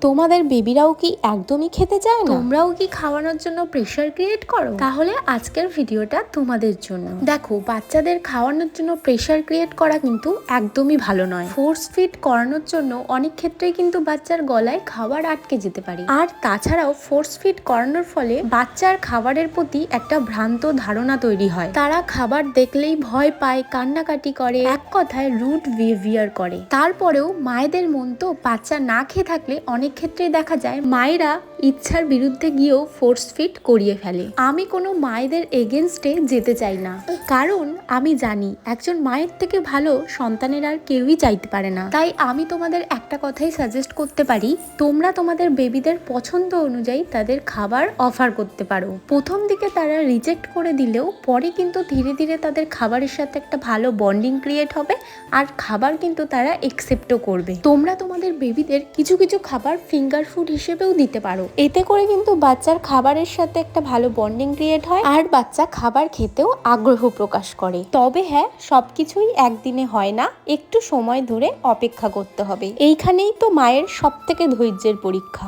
তোমাদের বেবিরাও কি একদমই খেতে চায় না? তোমরাও কি খাওয়ানোর জন্য প্রেশার ক্রিয়েট করো? তাহলে আজকের ভিডিওটা তোমাদের জন্য। দেখো, বাচ্চাদের খাওয়ানোর জন্য প্রেশার ক্রিয়েট করা কিন্তু একদমই ভালো নয়। ফোর্স ফিড করানোর জন্য অনেক ক্ষেত্রেই কিন্তু বাচ্চার গলায় খাবার আটকে যেতে পারে। আর তাছাড়াও ফোর্স ফিড করানোর ফলে বাচ্চার খাবারের প্রতি একটা ভ্রান্ত ধারণা তৈরি হয়। তারা খাবার দেখলেই ভয় পায়, কান্নাকাটি করে, এক কথায় রুড বিহেভিয়ার করে। তারপরেও মায়েদের মন তো, বাচ্চা না খেয়ে থাকলে অনেক ক্ষেত্রে দেখা যায় মায়েরা ইচ্ছার বিরুদ্ধে গিয়েও ফোর্স ফিড করিয়ে ফেলে। আমি কোনো মায়েদের এগেনস্টে যেতে চাই না, কারণ আমি জানি একজন মায়ের থেকে ভালো সন্তানের আর কেউই চাইতে পারে না। তাই আমি তোমাদের একটা কথাই সাজেস্ট করতে পারি, তোমরা তোমাদের বেবিদের পছন্দ অনুযায়ী তাদের খাবার অফার করতে পারো। প্রথম দিকে তারা রিজেক্ট করে দিলেও পরে কিন্তু ধীরে ধীরে তাদের খাবারের সাথে একটা ভালো বন্ডিং ক্রিয়েট হবে, আর খাবার কিন্তু তারা একসেপ্টও করবে। তোমরা তোমাদের বেবিদের কিছু কিছু খাবার ফিঙ্গার ফুড হিসেবেও দিতে পারো। এতে করে কিন্তু বাচ্চার খাবারের সাথে একটা ভালো বন্ডিং ক্রিয়েট হয়, আর বাচ্চা খাবার খেতেও আগ্রহ প্রকাশ করে। তবে হ্যাঁ, সবকিছুই একদিনে হয় না, একটু সময় ধরে অপেক্ষা করতে হবে। এইখানেই তো মায়ের সবথেকে ধৈর্যের পরীক্ষা।